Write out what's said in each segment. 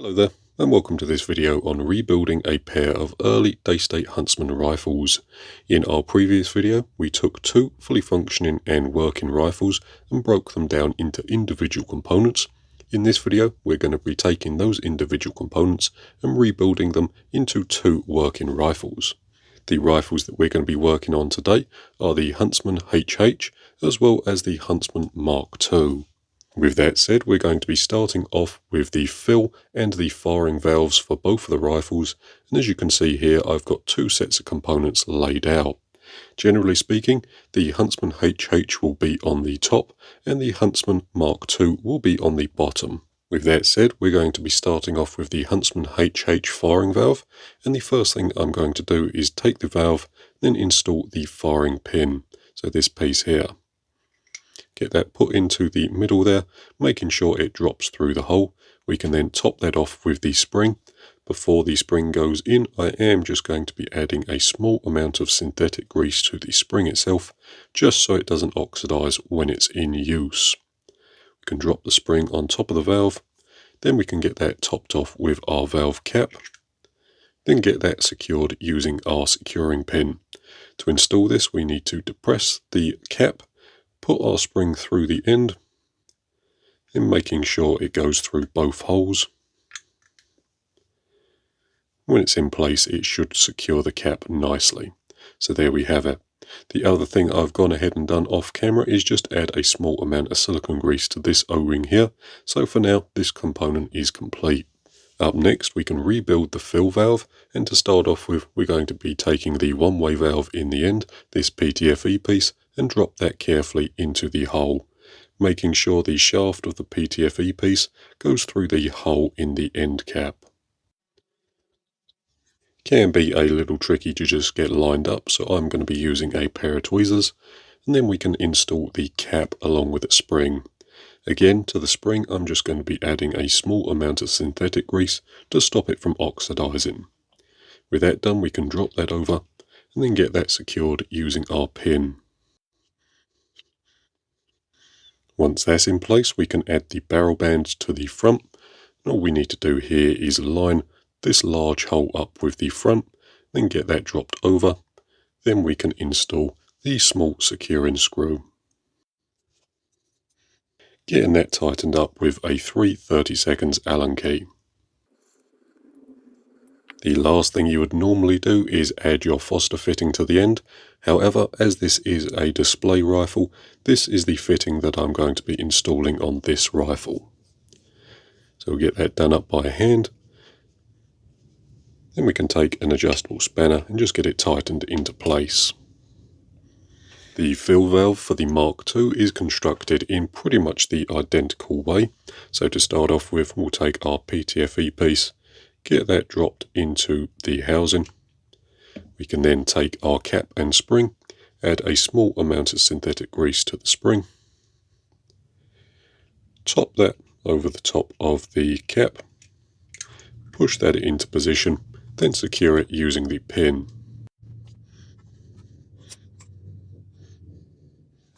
Hello there, and welcome to this video on rebuilding a pair of early Daystate Huntsman rifles. In our previous video, we took two fully functioning and working rifles and broke them down into individual components. In this video, we're going to be taking those individual components and rebuilding them into two working rifles. The rifles that we're going to be working on today are the Huntsman HH as well as the Huntsman MK2. With that said, we're going to be starting off with the fill and the firing valves for both of the rifles, and as you can see here, I've got two sets of components laid out. Generally speaking, the Huntsman HH will be on the top and the Huntsman MK2 will be on the bottom. With that said, we're going to be starting off with the Huntsman HH firing valve, and the first thing I'm going to do is take the valve, then install the firing pin, so this piece here. Get that put into the middle there, making sure it drops through the hole. We can then top that off with the spring. Before the spring goes in, I am just going to be adding a small amount of synthetic grease to the spring itself, just so it doesn't oxidize when it's in use. We can drop the spring on top of the valve, then we can get that topped off with our valve cap, then get that secured using our securing pin. To install this, we need to depress the cap, put our spring through the end, and making sure it goes through both holes. When it's in place, it should secure the cap nicely. So there we have it. The other thing I've gone ahead and done off camera is just add a small amount of silicone grease to this O-ring here. So for now, this component is complete. Up next, we can rebuild the fill valve, and to start off with, we're going to be taking the one-way valve in the end, this PTFE piece, and drop that carefully into the hole, making sure the shaft of the PTFE piece goes through the hole in the end cap. Can be a little tricky to just get lined up, so I'm going to be using a pair of tweezers, and then we can install the cap along with the spring. Again, to the spring, I'm just going to be adding a small amount of synthetic grease to stop it from oxidizing. With that done, we can drop that over and then get that secured using our pin. Once that's in place, we can add the barrel bands to the front. And all we need to do here is line this large hole up with the front, then get that dropped over. Then we can install the small securing screw. Getting that tightened up with a 3/32 Allen key. The last thing you would normally do is add your Foster fitting to the end. However, as this is a display rifle, this is the fitting that I'm going to be installing on this rifle. So we'll get that done up by hand. Then we can take an adjustable spanner and just get it tightened into place. The fill valve for the MK2 is constructed in pretty much the identical way. So to start off with, we'll take our PTFE piece, get that dropped into the housing. We can then take our cap and spring, add a small amount of synthetic grease to the spring, top that over the top of the cap, push that into position, then secure it using the pin.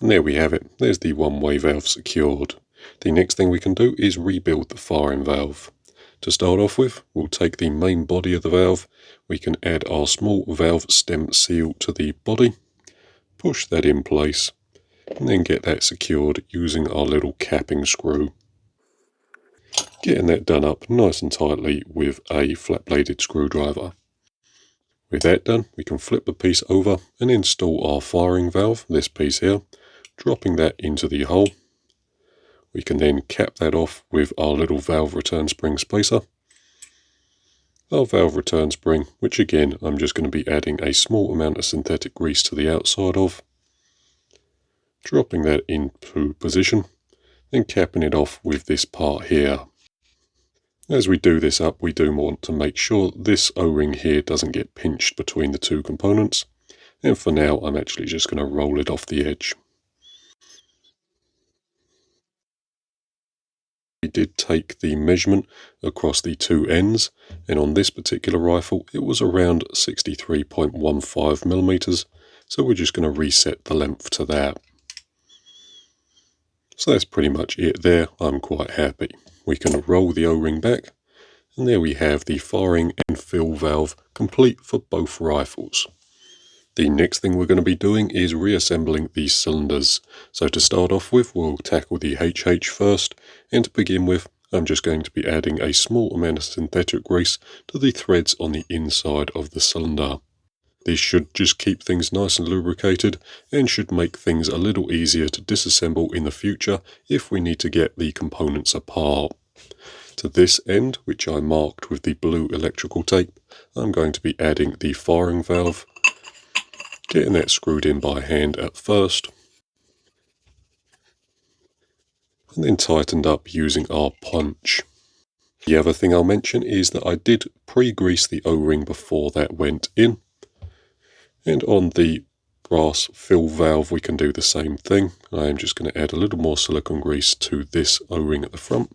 And there we have it, there's the one-way valve secured. The next thing we can do is rebuild the firing valve. To start off with, we'll take the main body of the valve, we can add our small valve stem seal to the body, push that in place, and then get that secured using our little capping screw. Getting that done up nice and tightly with a flat-bladed screwdriver. With that done, we can flip the piece over and install our firing valve, this piece here, dropping that into the hole. We can then cap that off with our little valve return spring spacer. Our valve return spring, which again I'm just going to be adding a small amount of synthetic grease to the outside of. Dropping that into position, then capping it off with this part here. As we do this up, we do want to make sure this O-ring here doesn't get pinched between the two components. And for now, I'm actually just going to roll it off the edge. We did take the measurement across the two ends, and on this particular rifle it was around 63.15 millimeters, so we're just going to reset the length to that. So that's pretty much it there. I'm quite happy. We can roll the O-ring back, And there we have the firing and fill valve complete for both rifles. The next thing we're going to be doing is reassembling these cylinders. So to start off with, we'll tackle the HH first, and to begin with, I'm just going to be adding a small amount of synthetic grease to the threads on the inside of the cylinder. This should just keep things nice and lubricated and should make things a little easier to disassemble in the future if we need to get the components apart. To this end, which I marked with the blue electrical tape, I'm going to be adding the firing valve, getting that screwed in by hand at first, and then tightened up using our punch. The other thing I'll mention is that I did pre-grease the O-ring before that went in. And on the brass fill valve, we can do the same thing. I am just going to add a little more silicone grease to this O-ring at the front.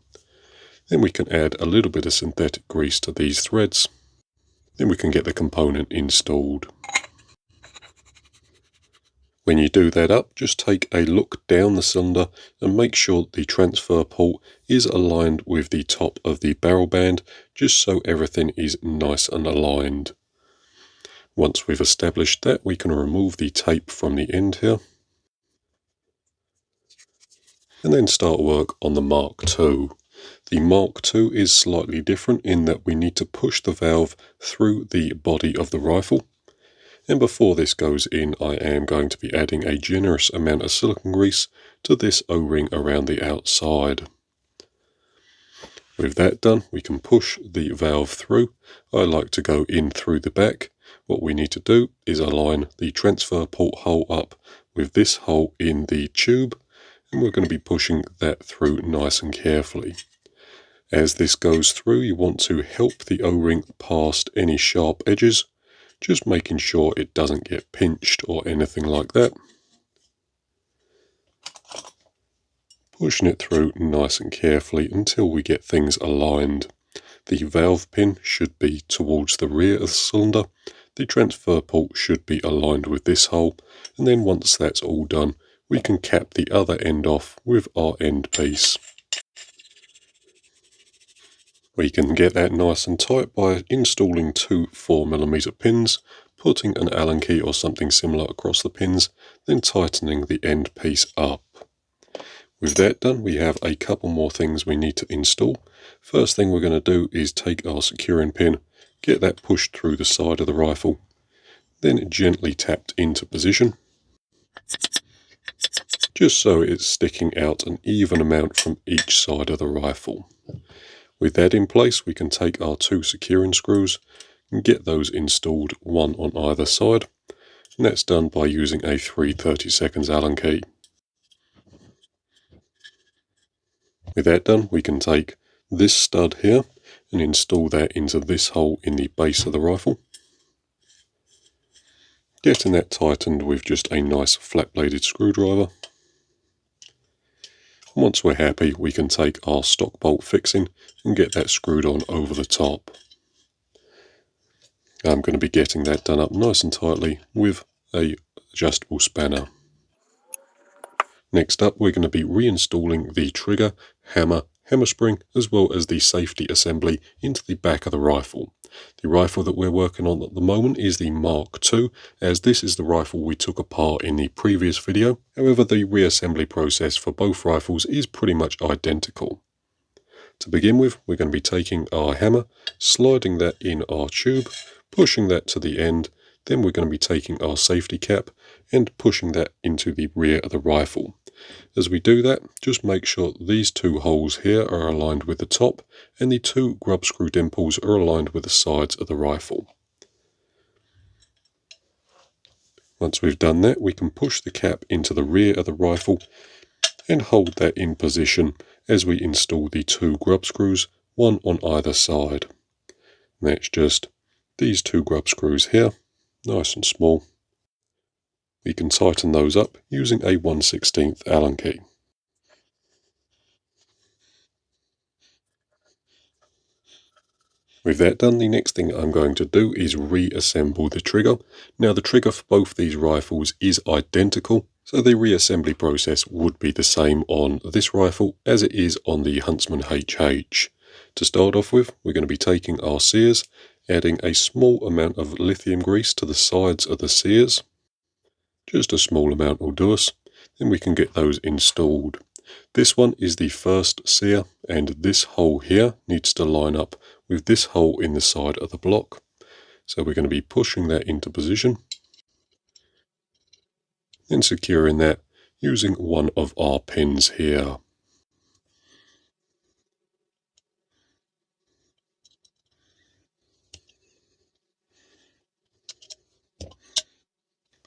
Then we can add a little bit of synthetic grease to these threads. Then we can get the component installed. When you do that up, just take a look down the cylinder and make sure the transfer port is aligned with the top of the barrel band, just so everything is nice and aligned. Once we've established that, we can remove the tape from the end here, and then start work on the Mark II. The Mark II is slightly different in that we need to push the valve through the body of the rifle. And before this goes in, I am going to be adding a generous amount of silicone grease to this O-ring around the outside. With that done, we can push the valve through. I like to go in through the back. What we need to do is align the transfer port hole up with this hole in the tube, and we're going to be pushing that through nice and carefully. As this goes through, you want to help the O-ring past any sharp edges, just making sure it doesn't get pinched or anything like that. Pushing it through nice and carefully until we get things aligned. The valve pin should be towards the rear of the cylinder. The transfer port should be aligned with this hole, and then once that's all done, we can cap the other end off with our end piece. We can get that nice and tight by installing two 4mm pins, putting an Allen key or something similar across the pins, then tightening the end piece up. With that done, we have a couple more things we need to install. First thing we're going to do is take our securing pin, get that pushed through the side of the rifle, then gently tapped into position, just so it's sticking out an even amount from each side of the rifle. With that in place, we can take our two securing screws and get those installed, one on either side, and that's done by using a 3/32 Allen key. With that done, we can take this stud here and install that into this hole in the base of the rifle, getting that tightened with just a nice flat-bladed screwdriver. Once we're happy, we can take our stock bolt fixing and get that screwed on over the top. I'm going to be getting that done up nice and tightly with a adjustable spanner. Next up, we're going to be reinstalling the trigger, hammer, hammer spring, as well as the safety assembly into the back of the rifle. The rifle that we're working on at the moment is the Mark II, as this is the rifle we took apart in the previous video. However, the reassembly process for both rifles is pretty much identical. To begin with, we're going to be taking our hammer, sliding that in our tube, pushing that to the end. Then we're going to be taking our safety cap and pushing that into the rear of the rifle. As we do that, just make sure these two holes here are aligned with the top and the two grub screw dimples are aligned with the sides of the rifle. Once we've done that, we can push the cap into the rear of the rifle and hold that in position as we install the two grub screws, one on either side. And that's just these two grub screws here, nice and small. We can tighten those up using a 1/16 Allen key. With that done, the next thing I'm going to do is reassemble the trigger. Now the trigger for both these rifles is identical, so the reassembly process would be the same on this rifle as it is on the Huntsman HH. To start off with, we're going to be taking our sears, adding a small amount of lithium grease to the sides of the sears. Just a small amount will do us. Then we can get those installed. This one is the first sear, and this hole here needs to line up with this hole in the side of the block. So we're going to be pushing that into position and securing that using one of our pins here.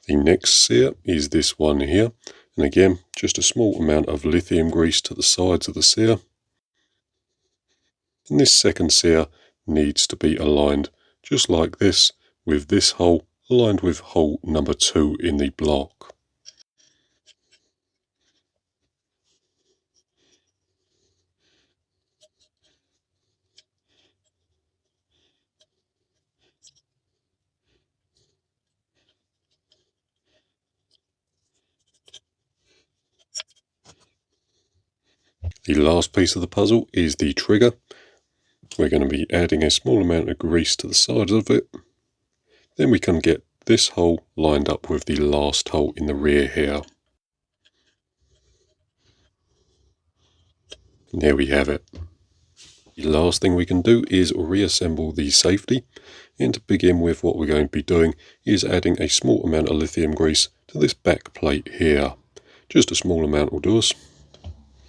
The next sear is this one here, and again just a small amount of lithium grease to the sides of the sear. And this second sear needs to be aligned just like this, with this hole aligned with hole number 2 in the block. The last piece of the puzzle is the trigger. We're going to be adding a small amount of grease to the sides of it. Then we can get this hole lined up with the last hole in the rear here. And there we have it. The last thing we can do is reassemble the safety. And to begin with, what we're going to be doing is adding a small amount of lithium grease to this back plate here. Just a small amount will do us.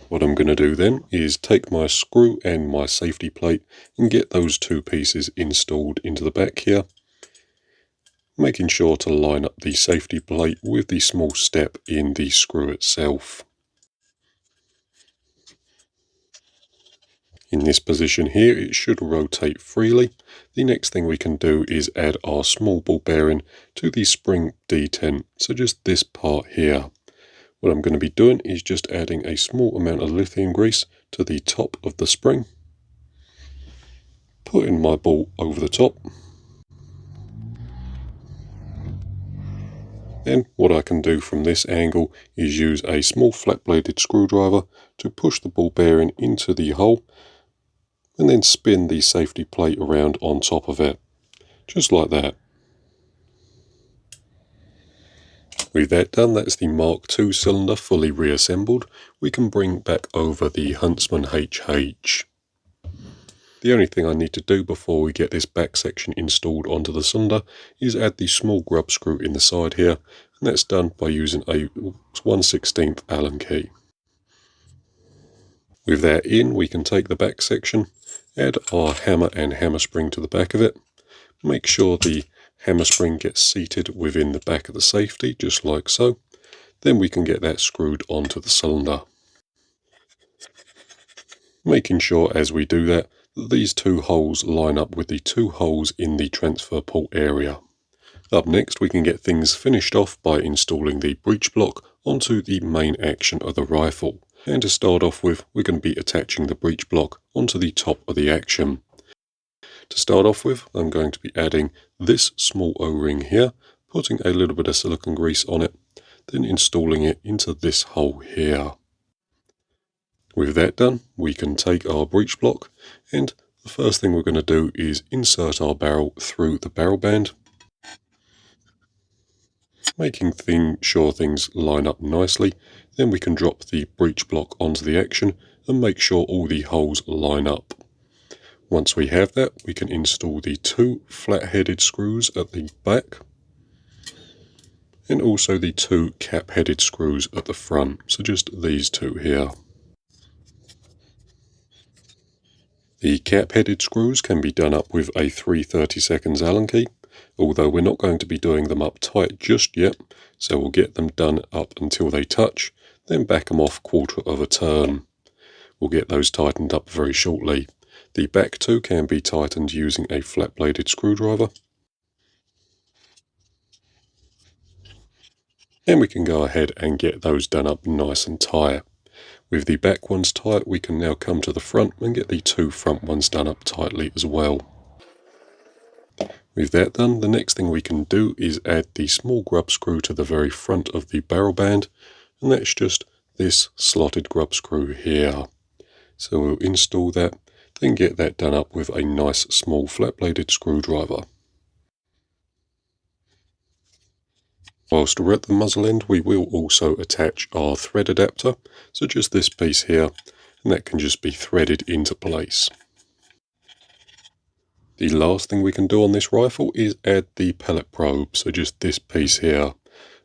What I'm going to do then is take my screw and my safety plate and get those two pieces installed into the back here, making sure to line up the safety plate with the small step in the screw itself. In this position here, it should rotate freely. The next thing we can do is add our small ball bearing to the spring detent, so just this part here. What I'm going to be doing is just adding a small amount of lithium grease to the top of the spring, putting my ball over the top. Then what I can do from this angle is use a small flat bladed screwdriver to push the ball bearing into the hole and then spin the safety plate around on top of it, just like that. With that done, that's the Mark II cylinder fully reassembled. We can bring back over the Huntsman HH. The only thing I need to do before we get this back section installed onto the cylinder is add the small grub screw in the side here, and that's done by using a 1/16 Allen key. With that in, we can take the back section, add our hammer and hammer spring to the back of it, make sure the hammer spring gets seated within the back of the safety, just like so. Then we can get that screwed onto the cylinder. Making sure as we do that, these two holes line up with the two holes in the transfer port area. Up next, we can get things finished off by installing the breech block onto the main action of the rifle. And to start off with, we're going to be attaching the breech block onto the top of the action. To start off with, I'm going to be adding this small O-ring here, putting a little bit of silicone grease on it, then installing it into this hole here. With that done, we can take our breech block, and the first thing we're going to do is insert our barrel through the barrel band, making sure things line up nicely. Then we can drop the breech block onto the action and make sure all the holes line up. Once we have that, we can install the two flat-headed screws at the back and also the two cap-headed screws at the front, so just these two here. The cap-headed screws can be done up with a 3/32 Allen key, although we're not going to be doing them up tight just yet, so we'll get them done up until they touch, then back them off 1/4 of a turn. We'll get those tightened up very shortly. The back two can be tightened using a flat-bladed screwdriver. And we can go ahead and get those done up nice and tight. With the back ones tight, we can now come to the front and get the two front ones done up tightly as well. With that done, the next thing we can do is add the small grub screw to the very front of the barrel band, and that's just this slotted grub screw here. So we'll install that. Then get that done up with a nice small flat-bladed screwdriver. Whilst we're at the muzzle end, we will also attach our thread adapter, so just this piece here, and that can just be threaded into place. The last thing we can do on this rifle is add the pellet probe, so just this piece here.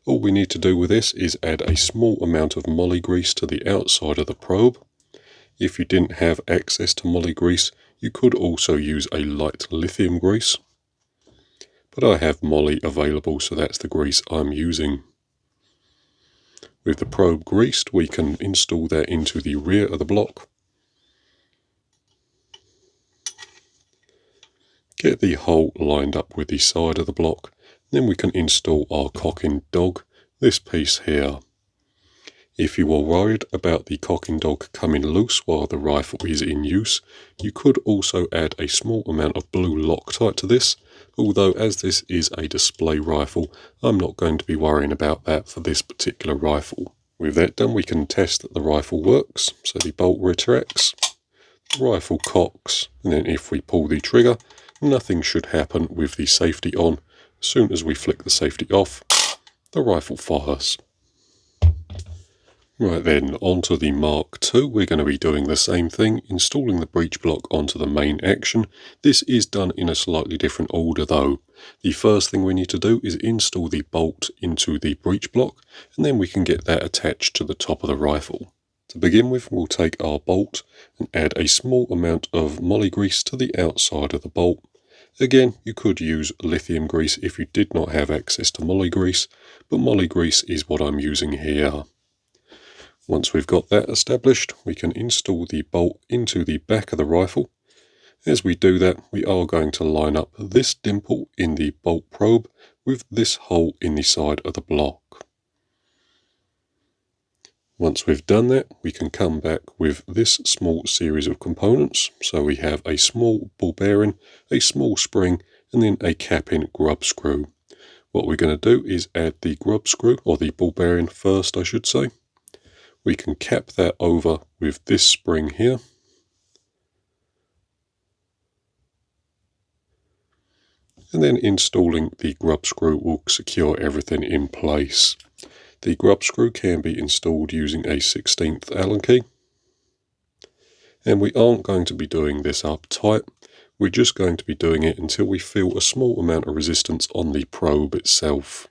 All we need to do with this is add a small amount of moly grease to the outside of the probe. If you didn't have access to moly grease, you could also use a light lithium grease. But I have moly available, so that's the grease I'm using. With the probe greased, we can install that into the rear of the block. Get the hole lined up with the side of the block. Then we can install our cocking dog, this piece here. If you are worried about the cocking dog coming loose while the rifle is in use, you could also add a small amount of blue Loctite to this, although as this is a display rifle, I'm not going to be worrying about that for this particular rifle. With that done, we can test that the rifle works, so the bolt retracts, the rifle cocks, and then if we pull the trigger, nothing should happen with the safety on. As soon as we flick the safety off, the rifle fires. Right then, onto the Mark II, we're going to be doing the same thing, installing the breech block onto the main action. This is done in a slightly different order though. The first thing we need to do is install the bolt into the breech block, and then we can get that attached to the top of the rifle. To begin with, we'll take our bolt and add a small amount of moly grease to the outside of the bolt. Again, you could use lithium grease if you did not have access to moly grease, but moly grease is what I'm using here. Once we've got that established, we can install the bolt into the back of the rifle. As we do that, we are going to line up this dimple in the bolt probe with this hole in the side of the block. Once we've done that, we can come back with this small series of components. So we have a small ball bearing, a small spring, and then a cap-in grub screw. What we're going to do is add the grub screw, or the ball bearing first I should say. We can cap that over with this spring here. And then installing the grub screw will secure everything in place. The grub screw can be installed using a 16th Allen key. And we aren't going to be doing this up tight. We're just going to be doing it until we feel a small amount of resistance on the probe itself.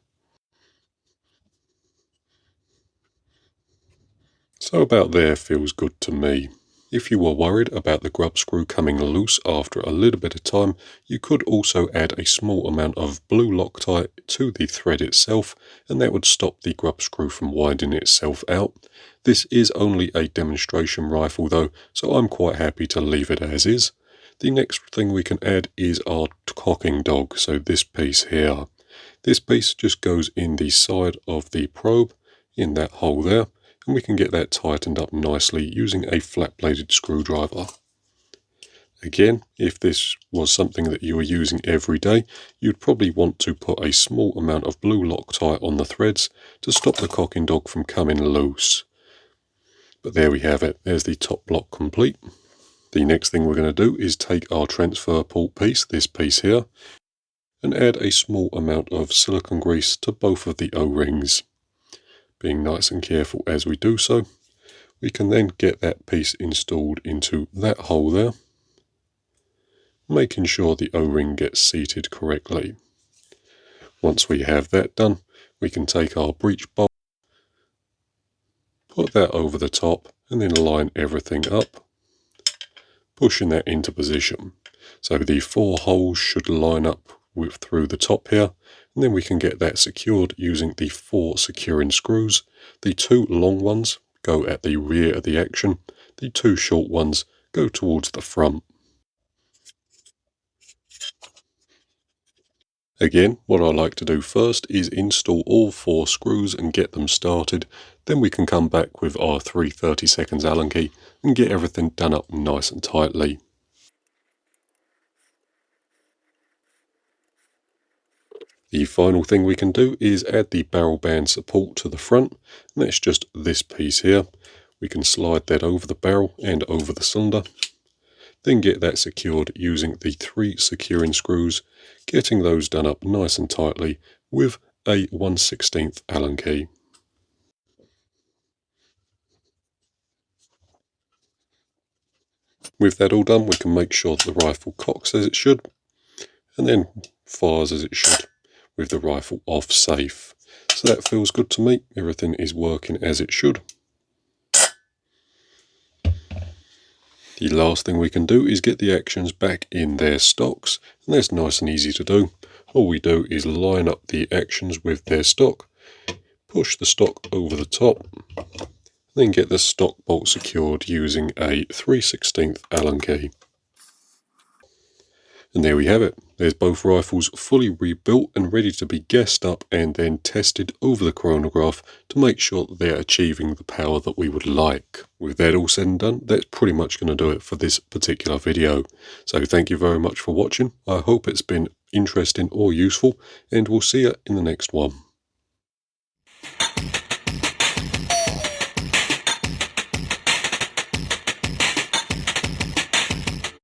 So about there feels good to me. If you were worried about the grub screw coming loose after a little bit of time, you could also add a small amount of blue Loctite to the thread itself, and that would stop the grub screw from widening itself out. This is only a demonstration rifle though, so I'm quite happy to leave it as is. The next thing we can add is our cocking dog, so this piece here. This piece just goes in the side of the probe, in that hole there, and we can get that tightened up nicely using a flat-bladed screwdriver. Again, if this was something that you were using every day, you'd probably want to put a small amount of blue Loctite on the threads to stop the cocking dog from coming loose. But there we have it, there's the top block complete. The next thing we're going to do is take our transfer port piece, this piece here, and add a small amount of silicone grease to both of the O-rings. Being nice and careful as we do so, we can then get that piece installed into that hole there, making sure the O-ring gets seated correctly. Once we have that done, we can take our breech bolt, put that over the top, and then line everything up, pushing that into position. So the 4 holes should line up through the top here, and then we can get that secured using the 4 securing screws. The 2 long ones go at the rear of the action, the 2 short ones go towards the front. Again, what I like to do first is install all 4 screws and get them started, then we can come back with our 3/32 Allen key and get everything done up nice and tightly. The final thing we can do is add the barrel band support to the front, and that's just this piece here. We can slide that over the barrel and over the cylinder. Then get that secured using the 3 securing screws, getting those done up nice and tightly with a 1/16 Allen key. With that all done, we can make sure that the rifle cocks as it should, and then fires as it should, with the rifle off safe. So that feels good to me, everything is working as it should. The last thing we can do is get the actions back in their stocks, and that's nice and easy to do. All we do is line up the actions with their stock, push the stock over the top, then get the stock bolt secured using a 3/16 Allen key. And there we have it. There's both rifles fully rebuilt and ready to be gassed up and then tested over the chronograph to make sure that they're achieving the power that we would like. With that all said and done, that's pretty much going to do it for this particular video. So thank you very much for watching. I hope it's been interesting or useful, and we'll see you in the next one.